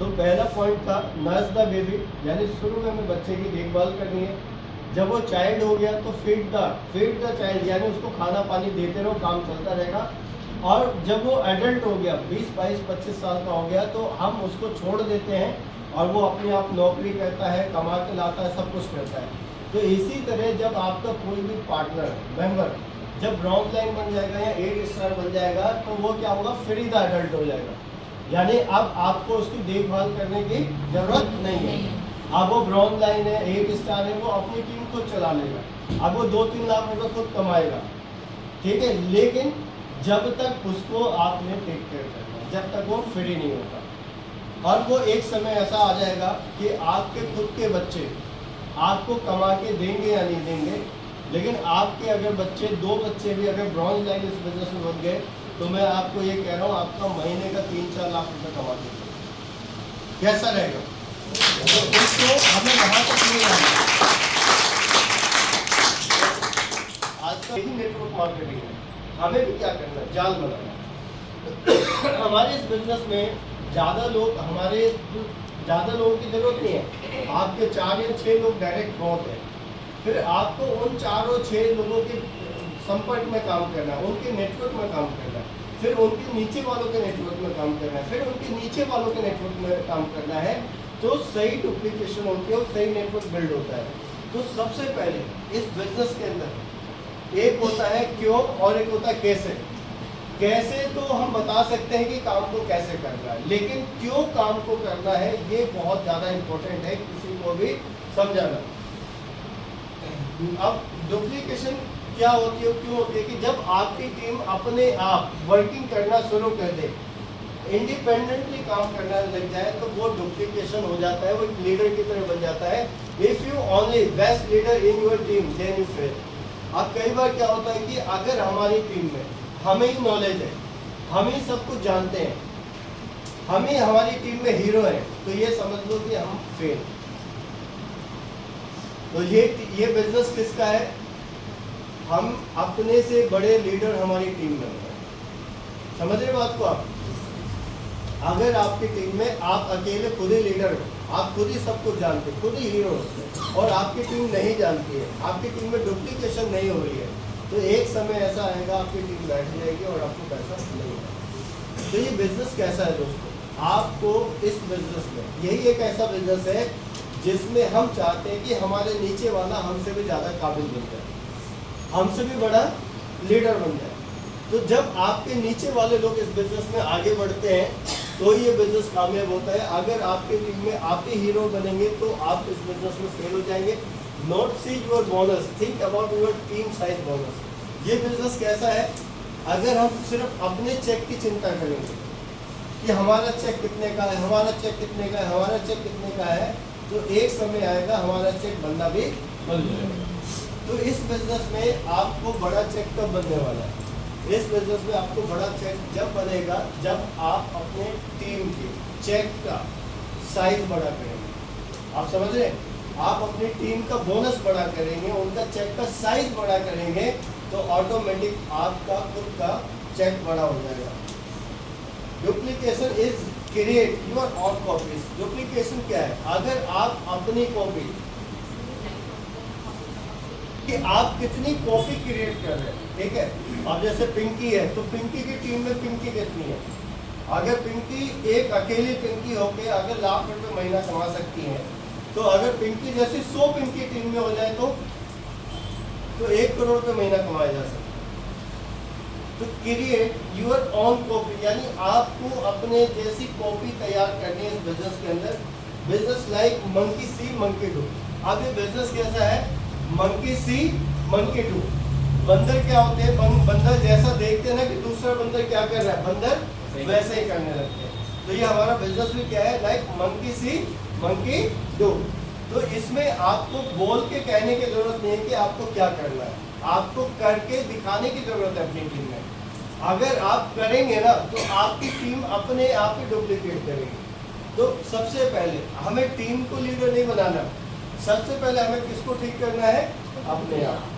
तो पहला पॉइंट था नर्स द बेबी, यानी शुरू में हमें बच्चे की देखभाल करनी है। जब वो चाइल्ड हो गया तो फीड द चाइल्ड, यानी उसको खाना पानी देते रहो, काम चलता रहेगा। और जब वो एडल्ट हो गया, 20, 22, 25 साल का हो गया, तो हम उसको छोड़ देते हैं और वो अपने आप नौकरी करता है, कमा के लाता है, सब कुछ करता है। तो इसी तरह जब आपका कोई भी पार्टनर मेंबर जब ब्राउन लाइन बन जाएगा या 8 स्टार बन जाएगा, तो वो क्या होगा, फ्री द एडल्ट हो जाएगा। यानी अब आपको उसकी देखभाल करने की जरूरत नहीं है। अब वो ब्राउन लाइन है, 8 स्टार है, वो अपनी टीम खुद चला लेगा। अब वो 2-3 लाख रुपए खुद कमाएगा, ठीक है। लेकिन जब तक उसको आपने टेक केयर करना है, जब तक वो फ्री नहीं होता। और वो एक समय ऐसा आ जाएगा कि आपके खुद के बच्चे आपको कमा के देंगे या नहीं देंगे, लेकिन आपके अगर बच्चे, 2 बच्चे भी अगर ब्रॉन्ज लाइन इस बिजनेस में बन गए, तो मैं आपको ये कह रहा हूँ, आपका महीने का 3-4 लाख रुपए कमा देंगे। कैसा रहेगा? तो इसको हमें वहाँ तक नहीं आना। आज का यही नेटवर्क मार्केटिंग है। हमें भी क्या करना है, जाल बनाना। हमारे इस बिजनेस में ज़्यादा लोगों की जरूरत नहीं है। आपके 4 या 6 लोग डायरेक्ट बहुत हैं। फिर आपको उन 4 और 6 लोगों के संपर्क में काम करना है, उनके नेटवर्क में काम करना है, फिर उनके नीचे वालों के नेटवर्क में काम करना है, फिर उनके नीचे वालों के नेटवर्क में काम करना है। तो सही डुप्लीकेशन होती है और सही नेटवर्क बिल्ड होता है। तो सबसे पहले इस बिजनेस के अंदर एक होता है क्यों और एक होता है कैसे। कैसे तो हम बता सकते हैं कि काम को कैसे करना है, लेकिन क्यों काम को करना है ये बहुत ज़्यादा इम्पोर्टेंट है किसी को भी समझाना। अब डुप्लीकेशन क्या होती है, क्यों होती है कि जब आपकी टीम अपने आप वर्किंग करना शुरू कर दे, इंडिपेंडेंटली काम करना लग जाए, तो वो डुप्लीकेशन हो जाता है, वो एक लीडर की तरह बन जाता है। If you only best leader in your team then you fail. अब कई बार क्या होता है कि अगर हमारी टीम में हमें ही नॉलेज है, हम ही सब कुछ जानते हैं, हम ही हमारी टीम में हीरो है, तो ये समझ लो कि हम फेल। तो ये बिजनेस किसका है? हम अपने से बड़े लीडर हमारी टीम में हैं। समझ रहे बात को आप? अगर आपकी टीम में आप अकेले खुद ही लीडर हो, आप खुद ही सब कुछ जानते, खुद ही हीरो हो, और आपकी टीम नहीं जानती है, आपकी टीम में डुप्लीकेशन नहीं हो रही है, तो एक समय ऐसा आएगा आपकी टीम बैठ जाएगी और आपको पैसा नहीं होगा। तो ये बिजनेस कैसा है दोस्तों? आपको इस बिजनेस में, यही एक ऐसा बिजनेस है जिसमें हम चाहते हैं कि हमारे नीचे वाला हमसे भी ज़्यादा काबिल बन जाए, हमसे भी बड़ा लीडर बन जाए। तो जब आपके नीचे वाले लोग इस बिजनेस में आगे बढ़ते हैं तो ये बिजनेस कामयाब होता है। अगर आपके टीम में आप ही हीरो बनेंगे तो आप इस बिजनेस में फेल हो जाएंगे। Not see your bonus, think about your team size bonus. ये बिजनेस कैसा है? अगर हम सिर्फ अपने चेक की चिंता करेंगे कि हमारा चेक कितने का है, हमारा चेक कितने का है, हमारा चेक कितने का है, तो एक समय आएगा हमारा चेक बनना भी बन जाएगा। तो इस बिजनेस में आपको बड़ा चेक कब बनने वाला है? इस बिजनेस में आपको बड़ा चेक जब बनेगा जब आप अपने टीम के चेक का साइज बड़ा करेंगे। आप समझ रहे हैं? आप अपनी टीम का बोनस बड़ा करेंगे, उनका चेक का साइज बड़ा करेंगे, तो ऑटोमेटिक आपका खुद का चेक बड़ा हो जाएगा। Duplication is create your on copies. Duplication क्या है? अगर आप अपनी कॉपी, कि आप कितनी कॉपी क्रिएट कर रहे हैं, ठीक है। अब जैसे पिंकी है, तो पिंकी की टीम में पिंकी कितनी है? अगर पिंकी एक अकेली पिंकी होके अगर लाख रुपए महीना कमा सकती है, तो अगर पिंकी जैसी 100 पिंकी टीम में हो जाए तो 1 करोड़ रुपए महीना कमाया जा सकता है। तो क्रिएट यूर ऑन कॉपी, यानी आपको अपने जैसी कॉपी तैयार करनी है इस बिजनेस के अंदर। Business like monkey C monkey do. अब ये बिजनेस कैसा है? Monkey C monkey do. बंदर क्या होते हैं? बंदर जैसा देखते हैं ना कि दूसरा बंदर क्या कर रहा है, बंदर वैसे ही करने लगते हैं। तो ये हमारा बिजनेस भी क्या है? Like monkey C monkey do. तो इसमें आपको बोल के कहने की जरूरत नहीं है कि आपको क्या करना है, आपको करके दिखाने की जरूरत है अपनी टीम में। अगर आप करेंगे ना तो आपकी टीम अपने आप ही डुप्लीकेट करेगी। तो सबसे पहले हमें टीम को लीडर नहीं बनाना, सबसे पहले हमें किसको ठीक करना है? अपने आप।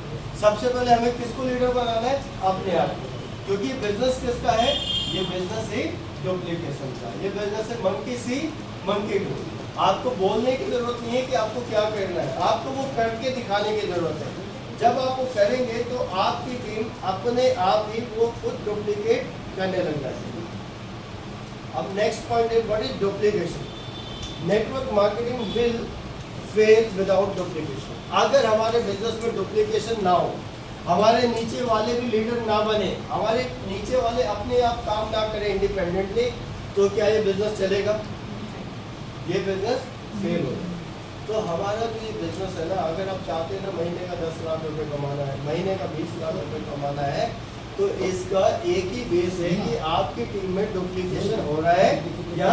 सबसे पहले हमें किसको लीडर बनाना है? अपने आप को। क्योंकि बिजनेस किसका है? ये बिजनेस ही डुप्लीकेशन का। ये बिजनेस है मंकी सी मंकी डू। आपको बोलने की जरूरत नहीं है कि आपको क्या करना है, आपको वो करके दिखाने की जरूरत है। जब आप वो करेंगे तो आपकी टीम अपने आप ही वो खुद डुप्लीकेट करने लग जाएगी। अब नेक्स्ट पॉइंट है what is duplication. Network marketing will fail without duplication. अगर हमारे बिजनेस में डुप्लीकेशन ना हो, हमारे नीचे वाले भी लीडर ना बने, हमारे नीचे वाले अपने आप काम ना करें इंडिपेंडेंटली, तो क्या ये बिजनेस चलेगा? ये बिजनेस फेल होगा। तो हमारा जो ये बिजनेस है ना, अगर आप चाहते हैं ना महीने का 10 लाख रुपए कमाना है, महीने का 20 लाख रुपए कमाना है, तो इसका एक ही बेस है कि आपकी टीम में डुप्लीकेशन हो रहा है या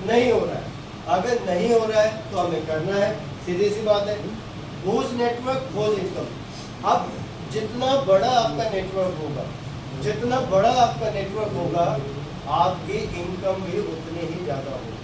नहीं हो रहा है। अगर नहीं हो रहा है तो हमें करना है, सीधी सी बात है। Whose network whose income. अब जितना बड़ा आपका नेटवर्क होगा, जितना बड़ा आपका नेटवर्क होगा, आपकी इनकम भी उतनी ही ज़्यादा होगी,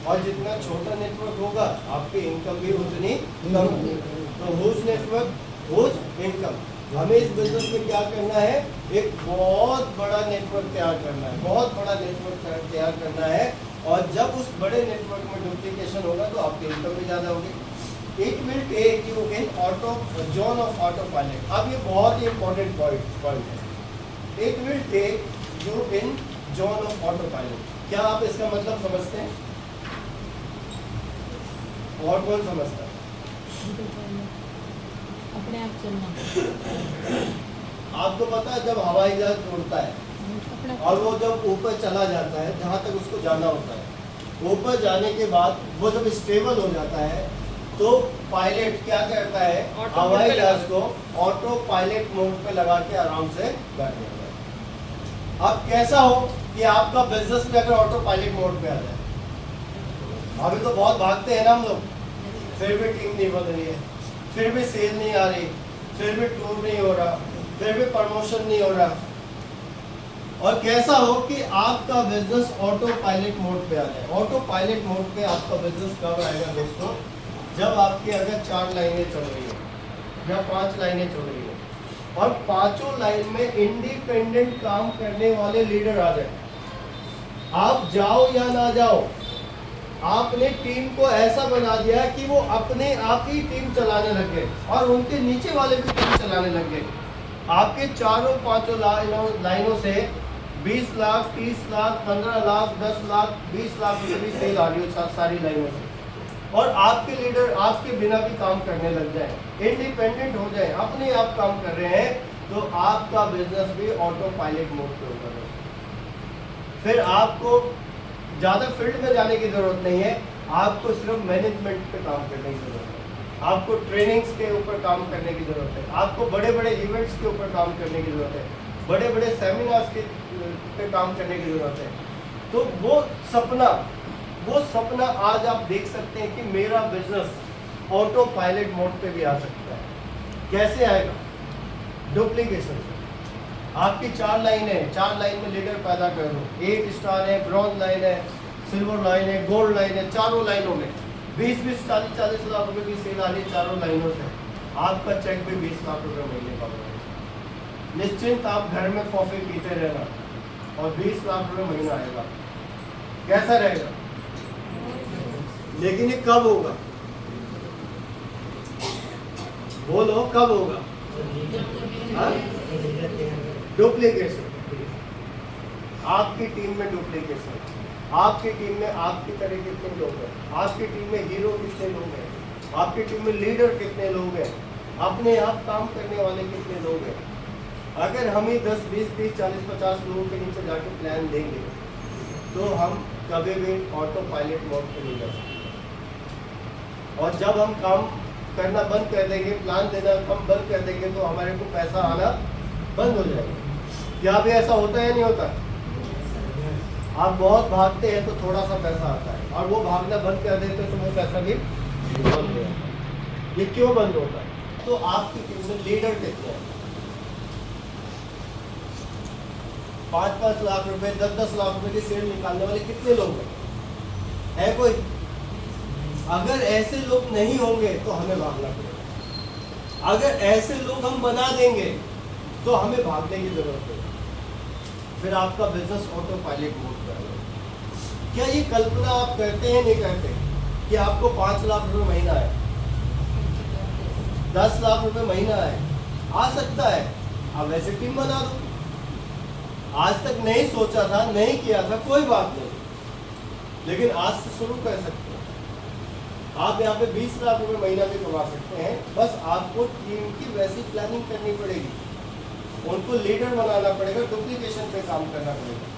और जितना छोटा नेटवर्क होगा आपकी इनकम भी उतनी कम होगी। तो हुज नेटवर्क हुज इनकम। हमें इस बिजनेस में क्या करना है? एक बहुत बड़ा नेटवर्क तैयार करना है, बहुत बड़ा नेटवर्क तैयार करना है। और जब उस बड़े नेटवर्क में डुप्लीकेशन होगा तो आपकी इनकम भी ज़्यादा होगी। It will take you in auto zone of auto pilot. अब ये बहुत ही इंपॉर्टेंट पॉइंट है। It will take you in zone of auto pilot. क्या आप इसका मतलब समझते हैं? और कौन समझता है? अपने आप चलना। आपको पता है जब हवाई जहाज उड़ता है और वो जब ऊपर चला जाता है जहाँ तक उसको जाना होता है, ऊपर जाने के बाद वो जब स्टेबल हो जाता है तो पायलट क्या करता है? हवाई जहाज को ऑटो पायलट मोड पे लगा के आराम से बैठ जाता है। अब कैसा हो कि आपका बिजनेस में अगर ऑटो पायलट मोड पे आ जाए, अभी तो बहुत भागते हैं ना हम लोग, फिर भी टीम नहीं बन रही है, फिर भी सेल नहीं आ रही, फिर भी टूर नहीं हो रहा, फिर भी प्रमोशन नहीं हो रहा। और कैसा हो कि आपका बिजनेस ऑटो पायलट मोड पे आ जाए। ऑटो पायलट मोड पे आपका बिजनेस कब आएगा दोस्तों? जब आपकी अगर 4 लाइनें चल रही है या 5 लाइनें चल रही है और पांचों लाइन में इंडिपेंडेंट काम करने वाले लीडर आ जाए। आप जाओ या ना जाओ, आपने टीम को ऐसा बना दिया कि वो अपने आप ही टीम चलाने लग गए और उनके नीचे वाले भी टीम चलाने लग गए। आपके चारों पांचों लाइनों से 20 लाख, 30 लाख, 15 लाख, 10 लाख, 20 लाख रुपए की सेल आ रही हो सारी लाइनों से, और आपके लीडर आपके बिना भी काम करने लग जाए, इंडिपेंडेंट हो जाए, अपने आप काम कर रहे हैं, तो आपका बिजनेस भी ऑटो पायलट मोड पे होगा। फिर आपको ज़्यादा फील्ड में जाने की ज़रूरत नहीं है, आपको सिर्फ मैनेजमेंट पे काम करने की ज़रूरत है, आपको ट्रेनिंग्स के ऊपर काम करने की ज़रूरत है, आपको बड़े बड़े इवेंट्स के ऊपर काम करने की ज़रूरत है, बड़े बड़े सेमिनार्स के पे काम करने की ज़रूरत है। तो वो सपना आज आप देख सकते हैं कि मेरा बिजनेस ऑटो पायलट मोड पे भी आ सकता है। कैसे आएगा? डुप्लीकेशन से। आपकी 4 लाइन है, 4 लाइन में लीडर पैदा कर दो। 8 स्टार है, ब्रॉन्ज लाइन है, सिल्वर लाइन है, गोल्ड लाइन है, चारों लाइनों में 20-20, 40-40 लाख रुपए की सेल आ रही है चारों लाइनों से। आपका चेक भी 20 लाख रुपए महीने का होगा। निश्चिंत आप घर में कॉफी पीते रहना और 20 लाख रुपए महीना आएगा। कैसा रहेगा? लेकिन ये कब होगा? बोलो कब होगा? डुप्लीकेशन। आपकी टीम में डुप्लीकेशन, आपकी टीम में आपकी तरह कितने लोग हैं, आपकी टीम में हीरो कितने लोग हैं, आपकी टीम में लीडर कितने लोग हैं, अपने आप काम करने वाले कितने लोग हैं। अगर हम ही 10, 20, 30, 40, 50 लोगों के नीचे जाके प्लान देंगे तो हम कभी भी ऑटो पायलट मोड पे नहीं जा सकते। और जब हम काम करना बंद कर देंगे, प्लान देना हम बंद कर देंगे, तो हमारे को पैसा आना बंद हो जाएगा। क्या भी ऐसा होता है या नहीं होता? आप बहुत भागते हैं तो थोड़ा सा पैसा आता है, और वो भागना बंद कर देते हैं तो वो पैसा भी बंद हो जाता है। ये क्यों बंद होता है? तो आपकी टीम में लीडर कितने हैं? 5-5 लाख रुपए, 10-10 लाख रुपए की सेल निकालने वाले कितने लोग हैं? है कोई? अगर ऐसे लोग नहीं होंगे तो हमें भागना पड़ेगा। अगर ऐसे लोग हम बना देंगे तो हमें भागने की जरूरत है। फिर आपका बिजनेस ऑटो पायलट मोड पर है। क्या ये कल्पना आप करते हैं नहीं करते कि आपको 5 लाख रुपए महीना है, 10 लाख रुपए महीना है, आ सकता है, आप वैसे टीम बना दो। आज तक नहीं सोचा था, नहीं किया था, कोई बात नहीं, लेकिन आज से शुरू कर सकते हैं। आप यहाँ पे 20 लाख रुपए महीना भी कमा सकते हैं, बस आपको टीम की वैसी प्लानिंग करनी पड़ेगी, उनको लीडर बनाना पड़ेगा, डुप्लीकेशन पे काम करना पड़ेगा।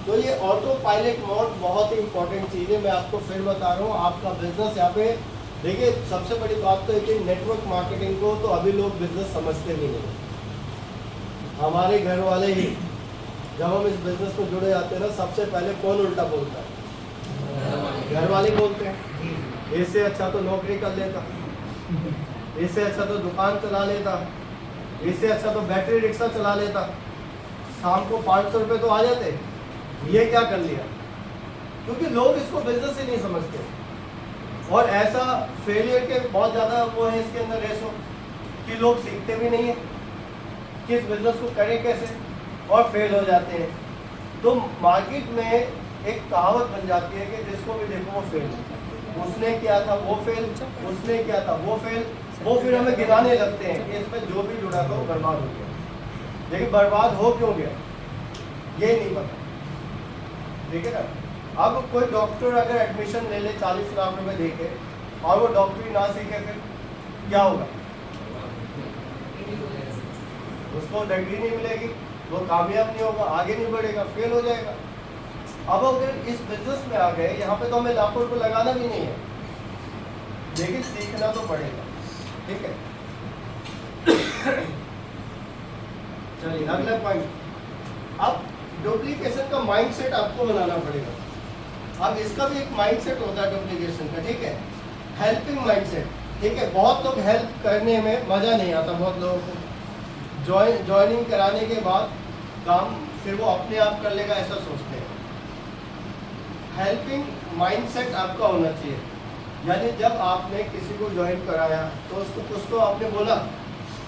तो ये ऑटो पायलट मोड बहुत ही इंपॉर्टेंट चीज़ है। मैं आपको फिर बता रहा हूँ, आपका बिजनेस यहाँ पे देखिए, सबसे बड़ी बात तो है कि नेटवर्क मार्केटिंग को तो अभी लोग बिजनेस समझते भी नहीं। हमारे घर वाले ही जब हम इस बिजनेस में जुड़े जाते हैं ना, सबसे पहले कौन उल्टा बोलता है? घर वाले बोलते हैं। इससे अच्छा तो नौकरी कर लेता, इससे अच्छा तो दुकान चला लेता, इससे अच्छा तो बैटरी रिक्शा चला लेता, शाम को 500 रुपये तो आ जाते, ये क्या कर लिया? क्योंकि लोग इसको बिजनेस ही नहीं समझते, और ऐसा फेलियर के बहुत ज़्यादा वो है इसके अंदर रेशो कि लोग सीखते भी नहीं है किस बिजनेस को करें कैसे, और फेल हो जाते हैं। तो मार्केट में एक कहावत बन जाती है कि जिसको भी देखो वो फेल, उसने किया था वो फेल, उसने किया था वो फेल, वो फिर हमें गिनाने लगते हैं कि इसमें जो भी जुड़ा था वो बर्बाद हो गया। लेकिन बर्बाद हो क्यों गया ये नहीं पता, ठीक है ना। अब कोई डॉक्टर अगर एडमिशन ले ले 40 लाख रुपए दे के, और वो डॉक्टरी ना सीखे, फिर क्या होगा? उसको डिग्री नहीं मिलेगी, वो कामयाब नहीं होगा, आगे नहीं बढ़ेगा, फेल हो जाएगा। अब अगर इस बिजनेस में आ गए, यहाँ पे तो हमें लाखों रुपए लगाना भी नहीं है, लेकिन सीखना तो पड़ेगा, ठीक है। चलिए अगला पॉइंट, अब डुप्लीकेशन का माइंडसेट आपको बनाना पड़ेगा। अब इसका भी एक माइंडसेट होता है डुप्लीकेशन का, ठीक है, हेल्पिंग माइंडसेट, ठीक है। बहुत लोग हेल्प करने में मजा नहीं आता, बहुत लोगों को ज्वाइनिंग कराने के बाद काम फिर वो अपने आप कर लेगा ऐसा सोचते हैं। हेल्पिंग माइंडसेट आपका होना चाहिए, यानी जब आपने किसी को ज्वाइन कराया तो उसको कुछ तो आपने बोला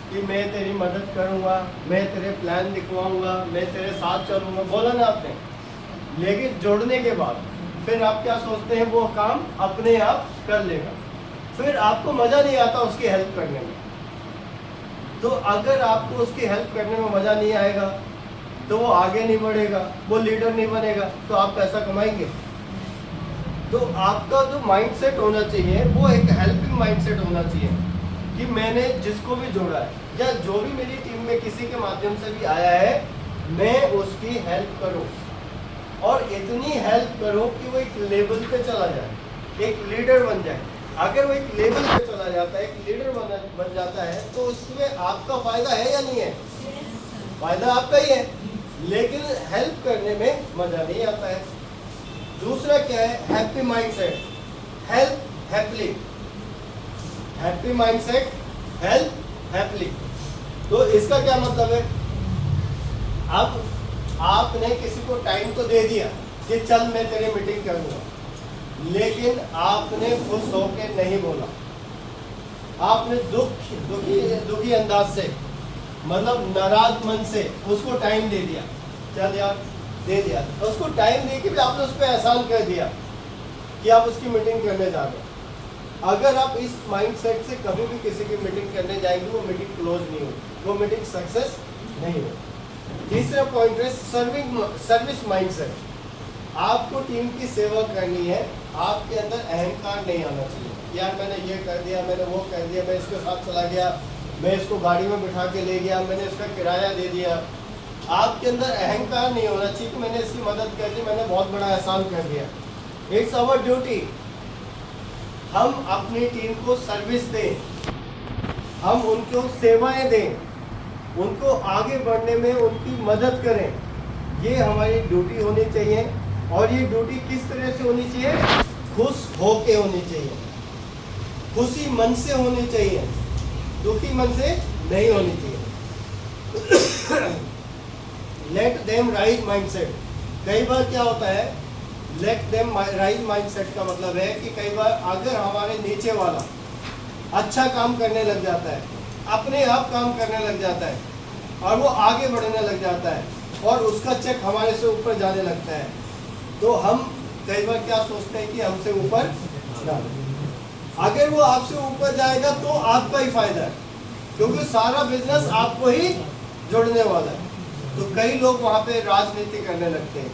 कि मैं तेरी मदद करूंगा, मैं तेरे प्लान लिखवाऊंगा, मैं तेरे साथ चलूंगा, बोला ना आपने। लेकिन जोड़ने के बाद फिर आप क्या सोचते हैं, वो काम अपने आप कर लेगा, फिर आपको मज़ा नहीं आता उसकी हेल्प करने में। तो अगर आपको उसकी हेल्प करने में मज़ा नहीं आएगा तो वो आगे नहीं बढ़ेगा, वो लीडर नहीं बनेगा, तो आप पैसा कमाएंगे? तो आपका जो माइंडसेट होना चाहिए वो एक हेल्पिंग माइंडसेट होना चाहिए कि मैंने जिसको भी जोड़ा है या जो भी मेरी टीम में किसी के माध्यम से भी आया है, मैं उसकी हेल्प करूं, और इतनी हेल्प करूं कि वो एक लेवल पे चला जाए, एक लीडर बन जाए। अगर वो एक लेवल पे चला जाता है, एक लीडर बन जाता है, तो उसमें आपका फायदा है या नहीं है? फायदा आपका ही है, लेकिन हेल्प करने में मजा नहीं आता है। दूसरा क्या है? Happy mindset, help happily, happy mindset, help happily. तो इसका क्या मतलब है? अब आपने किसी को टाइम तो दे दिया कि चल मैं तेरी मीटिंग करूंगा, लेकिन आपने खुश होकर नहीं बोला, आपने दुखी अंदाज से, मतलब नाराज मन से उसको टाइम दे दिया, चल यार दे दिया, तो उसको टाइम दे के भी आपने उस पर एहसान कर दिया कि आप उसकी मीटिंग करने जा रहे हो। अगर आप इस माइंडसेट से कभी भी किसी की मीटिंग करने जाएंगे, वो मीटिंग क्लोज नहीं होगी, वो मीटिंग सक्सेस नहीं होगी। तीसरा पॉइंट है सर्विस माइंडसेट। आपको टीम की सेवा करनी है, आपके अंदर अहंकार नहीं आना चाहिए, यार मैंने ये कर दिया, मैंने वो कर दिया, मैं इसके साथ चला गया, मैं इसको गाड़ी में बिठा के ले गया, मैंने इसका किराया दे दिया। आपके अंदर अहंकार नहीं होना चाहिए कि मैंने इसकी मदद कर दी, मैंने बहुत बड़ा एहसान कर दिया। इट्स आवर ड्यूटी, हम अपनी टीम को सर्विस दें, हम उनको सेवाएं दें, उनको आगे बढ़ने में उनकी मदद करें, ये हमारी ड्यूटी होनी चाहिए। और ये ड्यूटी किस तरह से होनी चाहिए? खुश होके होनी चाहिए, खुशी मन से होनी चाहिए, दुखी मन से नहीं होनी चाहिए। Let them rise mindset. कई बार क्या होता है, लेट देम राइज माइंडसेट का मतलब है कि कई बार अगर हमारे नीचे वाला अच्छा काम करने लग जाता है, अपने आप काम करने लग जाता है, और वो आगे बढ़ने लग जाता है, और उसका चेक हमारे से ऊपर जाने लगता है, तो हम कई बार क्या सोचते हैं कि हमसे ऊपर ना, अगर वो आपसे ऊपर जाएगा तो आपका ही फायदा है, क्योंकि सारा बिजनेस आपको ही जोड़ने वाला है। तो कई लोग वहाँ पे राजनीति करने लगते हैं,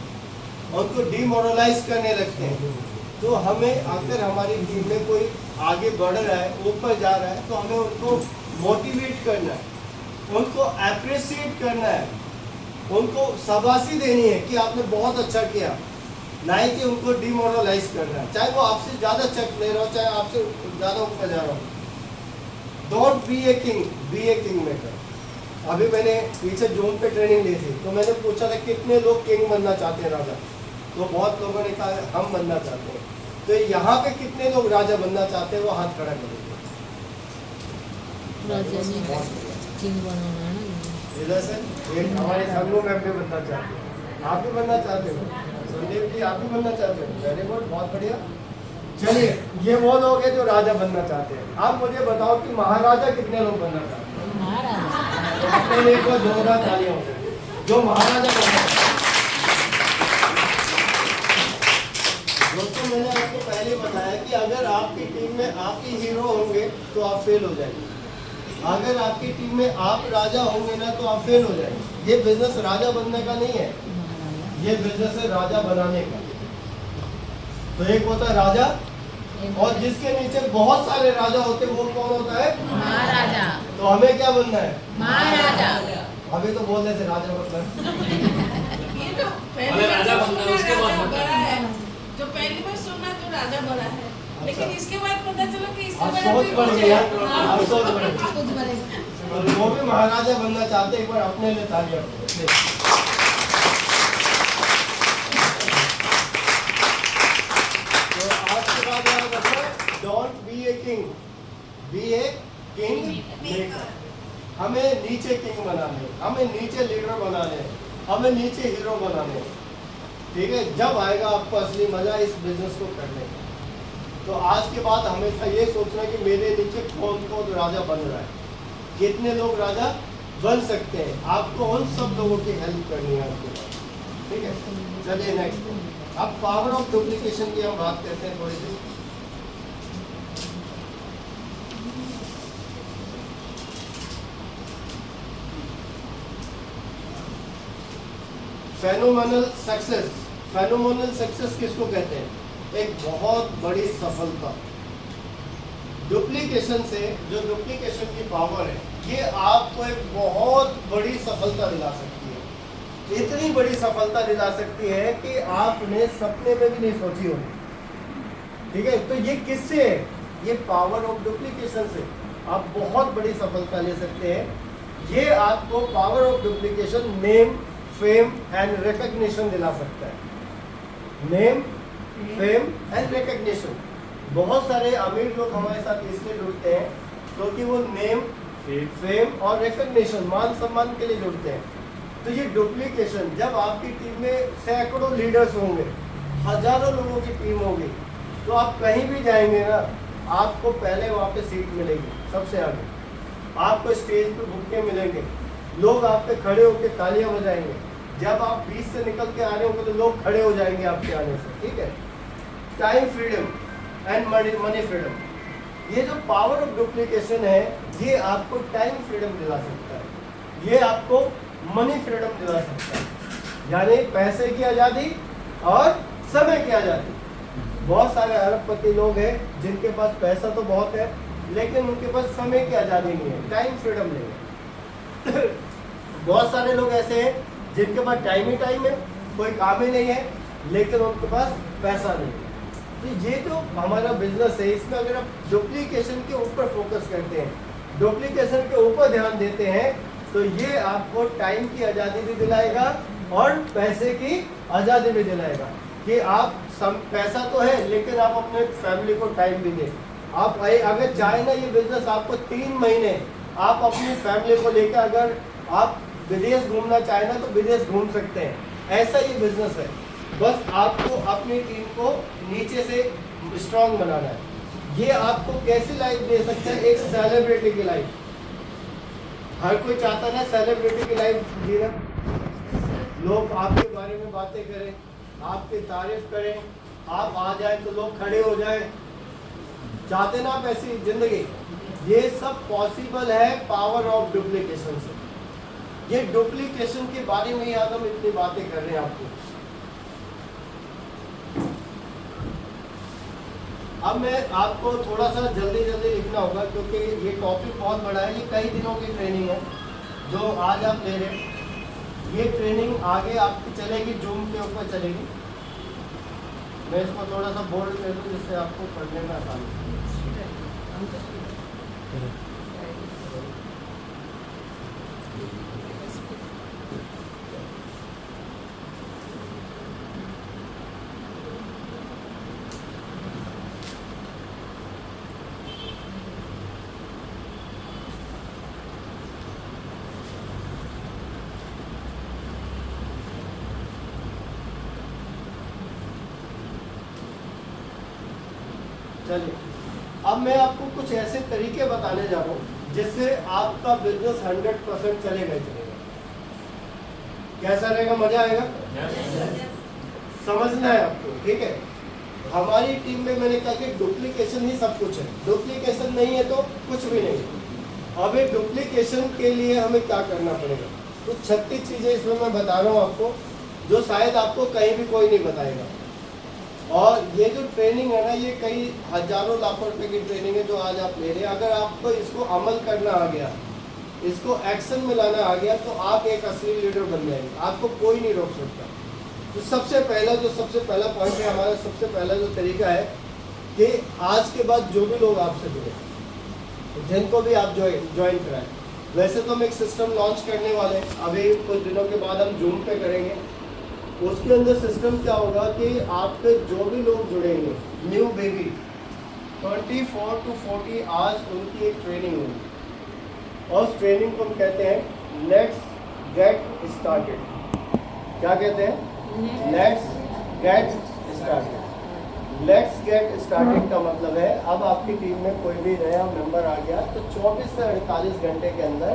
उनको डिमोरलाइज करने लगते हैं। तो हमें अगर हमारी टीम में कोई आगे बढ़ रहा है, ऊपर जा रहा है, तो हमें उनको मोटिवेट करना है, उनको अप्रिशिएट करना है, उनको शाबाशी देनी है कि आपने बहुत अच्छा किया, ना ही कि उनको डिमोरलाइज करना है। चाहे वो आपसे ज़्यादा चेक ले रहा हो, चाहे आपसे ज़्यादा ऊपर जा रहा हो। Don't be a king, be a king maker. अभी मैंने पीछे जूम पे ट्रेनिंग ली थी, तो मैंने पूछा था कितने लोग किंग बनना चाहते हैं, राजा। तो बहुत लोगों ने कहा हम बनना चाहते हैं। तो यहाँ पे कितने लोग राजा बनना चाहते हैं, वो हाथ खड़ा करेंगे। राजा ने किंग बनाना है ना। इधर से एक हमारे संघों में भी बनना चाहते हैं। आप भी बनना चाहते हो संदीप जी, आप भी बनना चाहते हो, वेरी गुड, बहुत बढ़िया। चलिए, ये वो लोग हैं जो राजा बनना चाहते हैं। आप मुझे बताओ कि महाराजा कितने लोग बनना चाहते हैं? महाराजा अपने लिए को जोरदार तालियां हो जाए जो महाराजा बनना चाहते हैं। दोस्तों, मैंने आपको पहले बताया कि अगर आपकी टीम में आप ही हीरो होंगे तो आप फेल हो जाएंगे। अगर आपकी टीम में आप राजा होंगे ना तो आप फेल हो जाएंगे। ये बिजनेस राजा बनने का नहीं है, ये बिजनेस है राजा बनाने का। तो एक होता है राजा, और जिसके नीचे बहुत सारे राजा होते हैं वो कौन होता है? महाराजा। तो हमें क्या बनना है? महाराजा। अभी तो बोल रहे थे राजा मतलब ये तो पहले राजा बनना है, उसके बाद बनना बड़ा है। जो पहली बार सुना तो राजा बड़ा है, लेकिन अच्छा। इसके बाद पता चला कि इससे अब बड़ा सोच कोई बढ़ मुझे- गया, हाँ। अब सोच बढ़ गई। और वो भी महाराजा बनना चाहते हैं, एक बार अपने लिए तालियां बजाओ। तो आज के बाद याद रखना, don't be a king, be a king maker. हमें नीचे किंग बनाने, हमें नीचे लीडर बनाने, हमें नीचे हीरो बनाने। ठीक है, जब आएगा आपको असली मजा इस बिजनेस को करने का। तो आज के बाद हमेशा ये सोचना कि मेरे नीचे कौन कौन राजा बन रहा है, कितने लोग राजा बन सकते हैं। आपको उन सब लोगों की हेल्प करनी है आपके पास। ठीक है, चलिए नेक्स्ट। अब पावर ऑफ डुप्लीकेशन की हम बात करते हैं थोड़ी सी। Phenomenal success. फेनोमेनल सक्सेस किसको कहते हैं? एक बहुत बड़ी सफलता। डुप्लीकेशन से, जो डुप्लीकेशन की पावर है, ये आपको एक बहुत बड़ी सफलता दिला सकती है। इतनी बड़ी सफलता दिला सकती है कि आपने सपने में भी नहीं सोची होगी। ठीक है, तो ये किससे है? ये पावर ऑफ डुप्लीकेशन से आप बहुत बड़ी सफलता ले सकते हैं। ये आपको power of duplication name, fame and recognition दिला सकता है। Name, fame and recognition. बहुत सारे अमीर लोग हमारे साथ इसलिए जुड़ते हैं क्योंकि वो नेम, फेम और रिकॉग्निशन, मान सम्मान के लिए जुड़ते हैं। तो ये डुप्लीकेशन, जब आपकी टीम में सैकड़ों लीडर्स होंगे, हजारों लोगों की टीम होगी, तो आप कहीं भी जाएंगे ना, आपको पहले वहाँ पे सीट मिलेगी सबसे आगे। आपको स्टेज पे भूखे मिलेंगे, लोग आप पे खड़े होकर तालियां बजाएंगे। जब आप बीच से निकल के आ रहे होंगे तो लोग खड़े हो जाएंगे आपके आने से। ठीक है, time freedom and money freedom. ये जो पावर ऑफ डुप्लीकेशन है, ये आपको टाइम फ्रीडम दिला सकता है, ये आपको मनी फ्रीडम दिला सकता है, यानी पैसे की आज़ादी और समय की आज़ादी। बहुत सारे अरबपति लोग हैं जिनके पास पैसा तो बहुत है, लेकिन उनके पास समय की आज़ादी नहीं है, टाइम फ्रीडम नहीं है। बहुत सारे लोग ऐसे हैं जिनके पास टाइम ही टाइम है, कोई काम ही नहीं है, लेकिन उनके पास पैसा नहीं है। तो ये जो हमारा बिजनेस है, इसमें अगर आप डुप्लीकेशन के ऊपर फोकस करते हैं, डुप्लीकेशन के ऊपर ध्यान देते हैं, तो ये आपको टाइम की आज़ादी भी दिलाएगा और पैसे की आज़ादी भी दिलाएगा कि आप पैसा तो है, लेकिन आप अपने फैमिली को टाइम भी दें। आप अगर चाहे ना, ये बिजनेस आपको 3 महीने आप अपनी फैमिली को लेकर अगर आप विदेश घूमना चाहे ना, तो विदेश घूम सकते हैं। ऐसा ये बिजनेस है। बस आपको अपनी टीम को नीचे से स्ट्रांग बनाना है। ये आपको कैसी लाइफ दे सकता है? एक सेलिब्रिटी की लाइफ। हर कोई चाहता है ना सेलिब्रिटी की लाइफ जीना, लोग आपके बारे में बातें करें, आपकी तारीफ करें, आप आ जाए तो लोग खड़े हो जाए, चाहते ना आप ऐसी जिंदगी? ये सब पॉसिबल है पावर ऑफ डुप्लीकेशन से। ये डुप्लीकेशन के बारे में ही आज हम इतनी बातें कर रहे हैं आपको। अब मैं आपको थोड़ा सा जल्दी जल्दी लिखना होगा क्योंकि ये टॉपिक बहुत बड़ा है। ये कई दिनों की ट्रेनिंग है जो आज आप ले रहे हैं। ये ट्रेनिंग आगे आपकी चलेगी, जूम के ऊपर चलेगी। मैं इसको थोड़ा सा बोल्ड कर दूँ जिससे आपको पढ़ने में आसानी हो। चलिए, अब मैं आपको कुछ ऐसे तरीके बताने जा रहा हूँ जिससे आपका बिजनेस 100% चलेगा ही चलेगा। कैसा रहेगा? मजा आएगा? समझना है आपको, ठीक है? हमारी टीम में मैंने कहा कि डुप्लीकेशन ही सब कुछ है। डुप्लीकेशन नहीं है तो कुछ भी नहीं है। अब एक डुप्लीकेशन के लिए हमें क्या करना पड़ेगा? तो 36 चीजें इसमें मैं बता रहा हूँ आपको, जो शायद आपको कहीं भी कोई नहीं बताएगा। और ये जो ट्रेनिंग है ना, ये कई हजारों लाखों रुपए की ट्रेनिंग है जो आज आप ले रहे हैं। अगर आपको इसको अमल करना आ गया, इसको एक्शन में लाना आ गया, तो आप एक असली लीडर बन जाएंगे। आपको कोई नहीं रोक सकता। तो सबसे पहला पॉइंट है हमारा, सबसे पहला जो तरीका है कि आज के बाद जो भी लोग आपसे जुड़े, जिनको भी आप ज्वाइन कराएं, वैसे तो हम एक सिस्टम लॉन्च करने वाले हैं, अभी कुछ दिनों के बाद हम जूम पे करेंगे। उसके अंदर सिस्टम क्या होगा कि आपके जो भी लोग जुड़ेंगे, न्यू बेबी 24 to 40 आवर्स उनकी एक ट्रेनिंग होगी। और उस ट्रेनिंग को हम कहते हैं लेट्स गेट स्टार्टेड। क्या कहते हैं? Let's get started. Let's get started का मतलब है अब आपकी टीम में कोई भी नया मेंबर आ गया तो 24 से 48 घंटे के अंदर